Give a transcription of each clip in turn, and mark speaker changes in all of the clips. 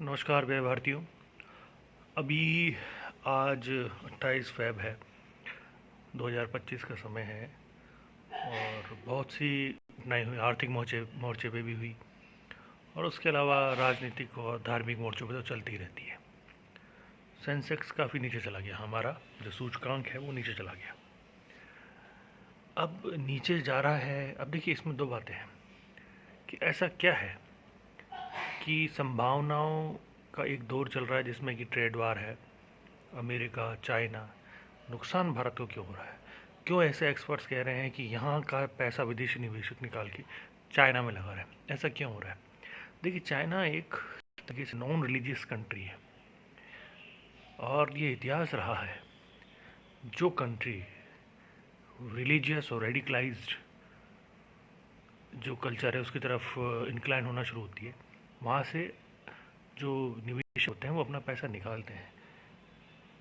Speaker 1: नमस्कार प्रिय भारतीयों। अभी आज 28 फ़रवरी है, 2025 का समय है और बहुत सी घटनाएँ हुई, आर्थिक मोर्चे मोर्चे पे भी हुई और उसके अलावा राजनीतिक और धार्मिक मोर्चों पे तो चलती ही रहती है। सेंसेक्स काफ़ी नीचे चला गया, हमारा जो सूचकांक है वो नीचे चला गया। अब नीचे जा रहा है। अब देखिए, इसमें दो बातें हैं कि ऐसा क्या है कि संभावनाओं का एक दौर चल रहा है जिसमें कि ट्रेड वार है, अमेरिका, चाइना। नुकसान भारत को क्यों हो रहा है? क्यों ऐसे एक्सपर्ट्स कह रहे हैं कि यहाँ का पैसा विदेशी निवेशक निकाल के चाइना में लगा रहे हैं? ऐसा क्यों हो रहा है? देखिए, चाइना एक तरीके से नॉन रिलीजियस कंट्री है और ये इतिहास रहा है, जो कंट्री रिलीजियस और रेडिकलाइज्ड जो कल्चर है उसकी तरफ इंक्लाइन होना शुरू होती है, वहाँ से जो निवेश होते हैं वो अपना पैसा निकालते हैं।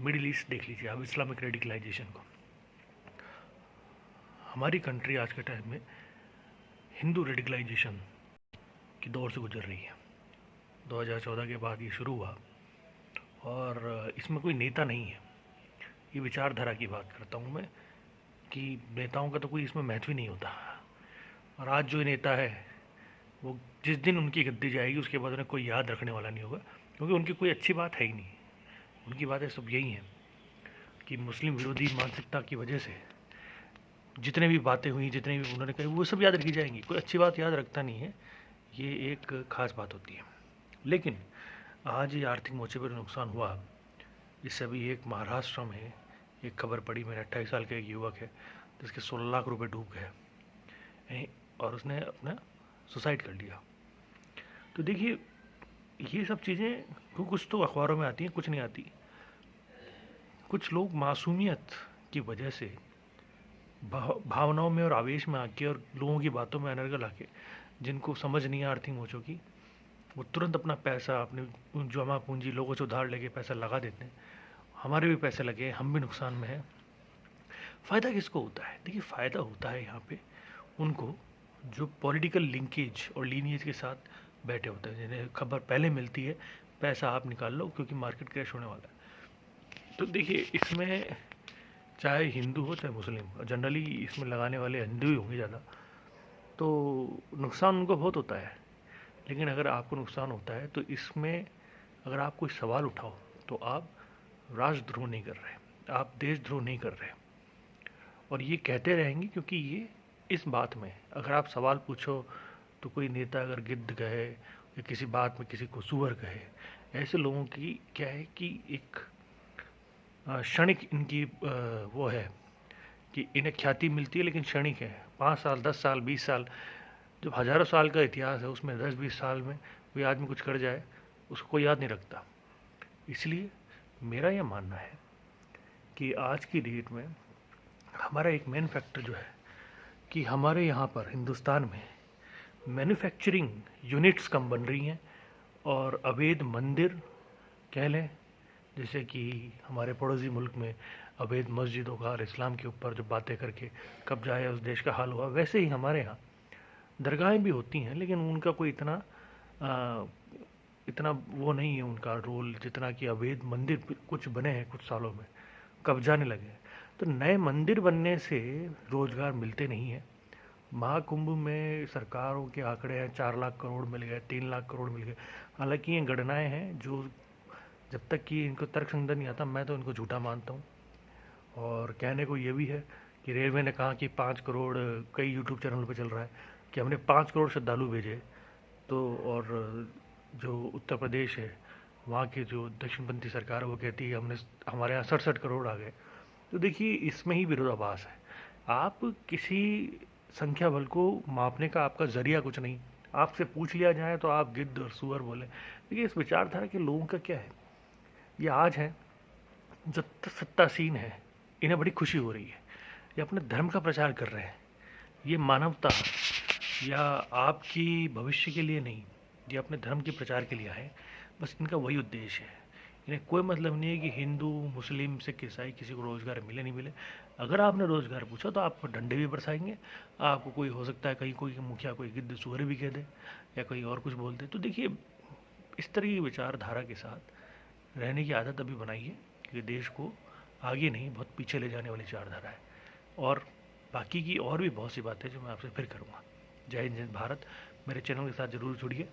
Speaker 1: मिडिल ईस्ट देख लीजिए आप, इस्लामिक रेडिकलाइजेशन को। हमारी कंट्री आज के टाइम में हिंदू रेडिकलाइजेशन की दौर से गुजर रही है। 2014 के बाद ये शुरू हुआ और इसमें कोई नेता नहीं है। ये विचारधारा की बात करता हूँ मैं कि नेताओं का तो कोई इसमें महत्व ही नहीं होता। और आज जो नेता है वो जिस दिन उनकी गद्दी जाएगी उसके बाद उन्हें कोई याद रखने वाला नहीं होगा, क्योंकि उनकी कोई अच्छी बात है ही नहीं। उनकी बातें सब यही हैं कि मुस्लिम विरोधी मानसिकता की वजह से जितने भी बातें हुई, जितने भी उन्होंने कही, वो सब याद रखी जाएंगी। कोई अच्छी बात याद रखता नहीं है, ये एक ख़ास बात होती है। लेकिन आज ये आर्थिक मोर्चे पर नुकसान हुआ, जिससे अभी एक महाराष्ट्र में एक खबर पड़ी, मेरे 28 साल का एक युवक है जिसके 16 लाख रुपए डूब गए और उसने अपना सुसाइड कर लिया। तो देखिए, ये सब चीज़ें कुछ तो अखबारों में आती हैं, कुछ नहीं आती। कुछ लोग मासूमियत की वजह से भावनाओं में और आवेश में आके और लोगों की बातों में अनर्गल आके, जिनको समझ नहीं है आर्थिक मोर्चों की, वो तुरंत अपना पैसा, अपनी जमा पूंजी लोगों से उधार लेके पैसा लगा देते हैं। हमारे भी पैसे लगे, हम भी नुकसान में हैं। फ़ायदा किसको होता है? देखिए, फ़ायदा होता है यहाँ पे उनको जो पॉलिटिकल लिंकेज और लीनिएज के साथ बैठे होते हैं, जिन्हें खबर पहले मिलती है पैसा आप निकाल लो क्योंकि मार्केट क्रैश होने वाला है। तो देखिए, इसमें चाहे हिंदू हो चाहे मुस्लिम, जनरली इसमें लगाने वाले हिंदू ही होंगे ज़्यादा, तो नुकसान उनको बहुत होता है। लेकिन अगर आपको नुकसान होता है तो इसमें अगर आप कोई सवाल उठाओ तो आप राष्ट्रद्रोह नहीं कर रहे, आप देशद्रोह नहीं कर रहे। और ये कहते रहेंगे क्योंकि ये इस बात में अगर आप सवाल पूछो तो कोई नेता अगर गिद्ध कहे या किसी बात में किसी को सुअर कहे, ऐसे लोगों की क्या है कि एक क्षणिक इनकी वो है कि इन्हें ख्याति मिलती है, लेकिन क्षणिक है। 5 साल, 10 साल, 20 साल, जब हज़ारों साल का इतिहास है उसमें 10-20 साल में कोई आदमी कुछ कर जाए उसको कोई याद नहीं रखता। इसलिए मेरा यह मानना है कि आज की डेट में हमारा एक मेन फैक्टर जो है कि हमारे यहाँ पर हिंदुस्तान में मैन्युफैक्चरिंग यूनिट्स कम बन रही हैं और अवैध मंदिर कह लें, जैसे कि हमारे पड़ोसी मुल्क में अवैध मस्जिदों का और इस्लाम के ऊपर जो बातें करके कब्जा है उस देश का हाल हुआ, वैसे ही हमारे यहाँ दरगाहें भी होती हैं, लेकिन उनका कोई इतना वो नहीं है उनका रोल जितना कि अवैध मंदिर कुछ बने हैं कुछ सालों में, कब्जाने लगे हैं। तो नए मंदिर बनने से रोज़गार मिलते नहीं हैं। महाकुंभ में सरकारों के आंकड़े हैं 4 लाख करोड़ मिल गए, 3 लाख करोड़ मिल गए। हालांकि ये गणनाएं हैं जो जब तक कि इनको तर्क संगत नहीं आता, मैं तो इनको झूठा मानता हूँ। और कहने को ये भी है कि रेलवे ने कहा कि 5 करोड़, कई यूट्यूब चैनल पर चल रहा है कि हमने 5 करोड़ श्रद्धालु भेजे। तो और जो उत्तर प्रदेश है वहाँ की जो दक्षिणपंथी सरकार है वो कहती है हमने, हमारे यहाँ 67 करोड़ आ गए। तो देखिए, इसमें ही विरोधाभास है। आप किसी संख्या बल को मापने का आपका जरिया कुछ नहीं। आपसे पूछ लिया जाए तो आप गिद्ध और सुअर बोले। देखिए, इस विचारधारा के लोगों का क्या है, ये आज है जो सत्तासीन है, इन्हें बड़ी खुशी हो रही है, ये अपने धर्म का प्रचार कर रहे हैं। ये मानवता या आपकी भविष्य के लिए नहीं, ये अपने धर्म के प्रचार के लिए आए। बस इनका वही उद्देश्य है। इन्हें कोई मतलब नहीं है कि हिंदू, मुस्लिम, सिख, ईसाई किसी को रोज़गार मिले नहीं मिले। अगर आपने रोज़गार पूछा तो आपको डंडे भी बरसाएंगे। आपको कोई, हो सकता है कहीं कोई मुखिया कोई गिद्ध सुअर भी कह दे या कोई और कुछ बोल दे। तो देखिए, इस तरह की विचारधारा के साथ रहने की आदत अभी बनाइए, क्योंकि देश को आगे नहीं बहुत पीछे ले जाने वाली विचारधारा है। और बाकी की और भी बहुत सी बातें जो मैं आपसे फिर करूँगा। जय हिंद, जय भारत। मेरे चैनल के साथ ज़रूर जुड़िए।